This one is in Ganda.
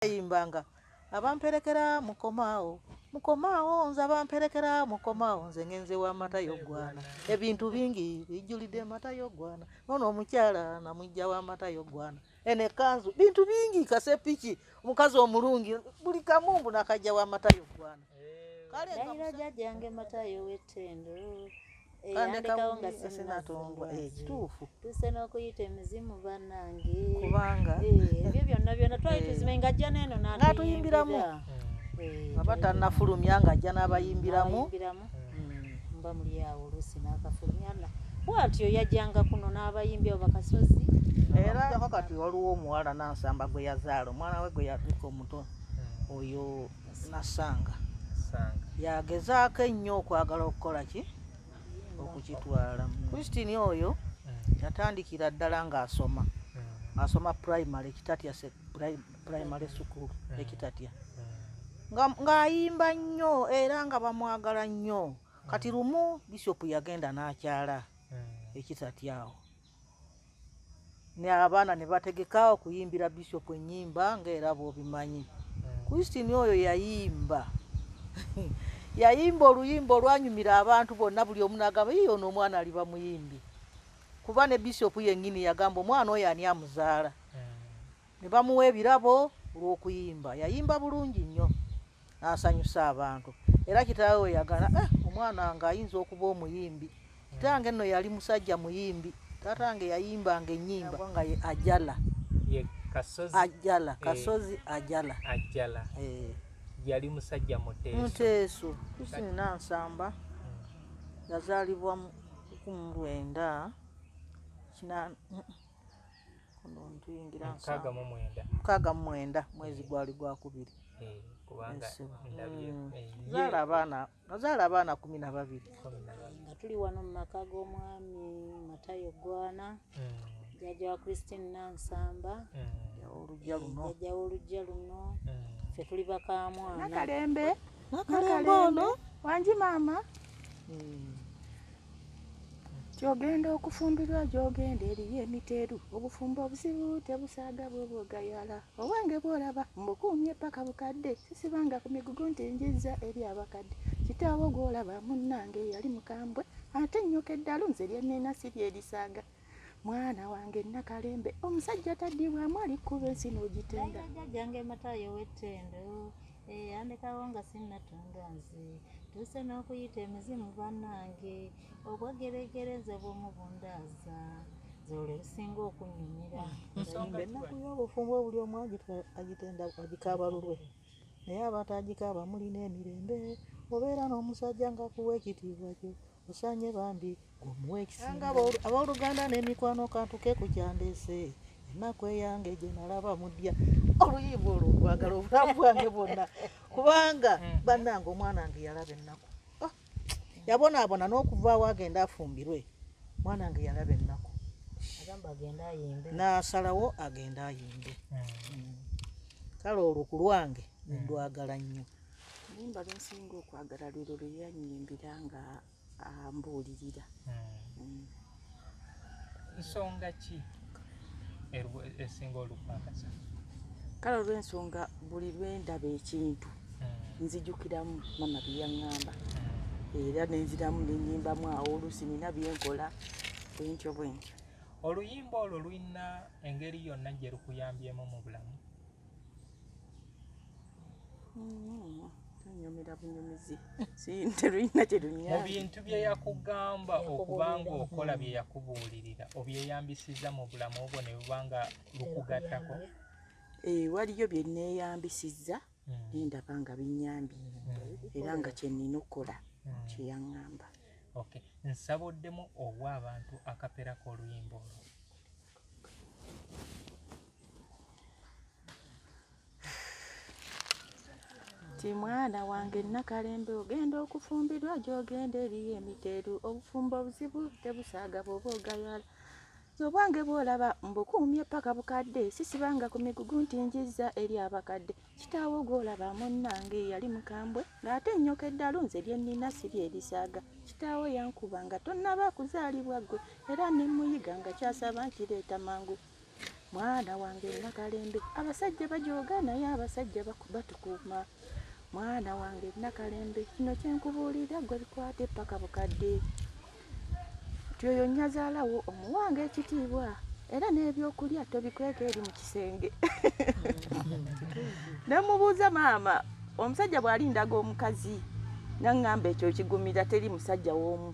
Yimbanga abamperekera mukomaawo nze abamperekera mukomaawo nze ngenze wa matayo gwana ebintu bingi bijulide matayo gwana nono omukyala namujja wa matayo gwana ene kanzu bintu bingi kasepiki omukazi omulungi buli kamumbu nakajja wa matayo gwana kale jajjange matayo wetendo kandekawo nga sinatondwa ekituufu tuse n'okuyita emizimu bannange kubanga ebyo byonna twali tuzimenga ajja neno n'atuyimbiramu abata nafulumya ng'ajja n'abayimbiramu mba muli awo oluusi n'akafulumya bw'atyo yajjanga kuno n'abayimbi abo bakasozi era kati waliwo omuwala Nansamba gwe yazaala omwana we gwe yaliko omuto oyo Nasanga yagezaako ennyo okwagala okukola ki okukitwala Christine oyo yatandikira ddala ng'asoma asoma primary Kitatya primary school Kitatya ng'ayimba nnyo era nga bamwagala nnyo kati lumu Bishop yagenda n'akyala Kitatya awo n'abaana ne bategeka okuyimbira Bishop ennyimba ng'era bw'obimanyi Christine oyo yayimba yayimba oluyimba olwanyumira abantu bonna buli omu n'agamba yiyo ono omwana aliba muyimbi kuba ne Bishop yennyini yagamba omwana oyo ani amuzaala ne bamuwa ebirabo olw'okuyimba yayimba bulungi nnyo n'asanyusa abantu era kitaawe yagala omwana nga ayinza okuba omuyimbi kitange nno yali musajja muyimbi tatange yayimbanga ennyimba nga ye ajala kasozi ajala yali musajja muteeso Christine Nansamba yazaalibwa mu 1969 mwezi gwali gwakubiri nazaala abaana 12 nga tuli wano mu maka g'omwami Matayo Gwana jjajja wa Christine Nansamba jjajja w'oluggya luno ffe tuli bakamwana Nakalembe ono wanji maama gyogenda okufumbirwa gyogenda eriyo emiteeru obufumbo obuzibu tebusaaga bwobwogayala obwange bwolaba mbukuumye paka bukadde sisibanga ku migugu nti njizza eri abakadde kitaawo gwolaba munnange yali mukambwe ate nnyoka eddalu nze lyennina si lyerisaaga mwana wange Nakalembe omusajja taddibwamu alikkuba ensi n'ogitenda jjajjange Matayo w'ettendo andekawo nga sinnatondwa nze tuse n'okuyita emizimu bannange obwegeregere nze bw'omubundaaza zole lusinga okunyumira nsonga ennaku y'obufumbo buli omu agitenda agikaabalulwe naye abatagikaaba mulina emirembe obeera n'omusajja ng'akuwa ekitiibwa kyo osanye bambi ng'omuwa ekisinga abooluganda n'emikwano kantuke ku kyandeese ennaku eyange gye nalaba mudya oluyimba olwo lwagala obulamu bwange bwonna kubanga bannange omwana wange yalaba ennaku yabonaabona n'okuvaawo agenda afumbirwe mwana wange yalaba ennaku n'asalawo agenda ayimbe kale olwo ku lwange ndwagala nnyo oluyimba lwensinga okwagala lwero lwe yanyimbira nga ambuulirira nsonga ki esinga olukwagasa kale olw'ensonga buli lwendaba ekintu nzijukiramu mama bye yaŋŋamba era nenziramu nenyimbamu awo oluusi nina byenkola bwentyo oluyimba olwo lulina engeri yonna gye lukuyambyemu mu bulamu nyomera bunyumizi terulina kye lunyambe mu bintu bye yakugamba okubanga okola bye yakubuulirira obyeyambisiza mu bulamu obwo ne buba nga lukugattako waliyo bye neeyambisizza nendaba nga binyambye era nga kye nnina okukola kye yaŋŋamba nsabuddemu obwa abantu akapera k'oluyimba olwo ti mwana wange Nakalembe ogenda okufumbirwa gyogenda eriyo emiteeru obufumbo obuzibu tebusaaga bw'oba ogayala obwange bwolaba mbukuumye paka bukadde sisibanga ku migugu nti njizza eri abakadde kitaawo gwolaba munnange yali mukambwe ng'ate nnyoka eddalu nze lyennina si lyerisaaga kitaawo yankuba nga tonnaba kuzaalibwa ggwe era ne muyiga nga kyasaba nkireeta mangu mwana wange Nakalembe abasajja bajooga naye abasajja batukuuma mwana wange Nakalembe kino kyenkubuulira gwe bikwate paka bukadde tyoyo nnyazaalawo omuwange ekitiibwa era n'ebyokulya tobikweka eri mu kisenge nemubuuza maama omusajja bw'alindaga omukazi naŋŋamba ekyo kigumira teri musajja w'omu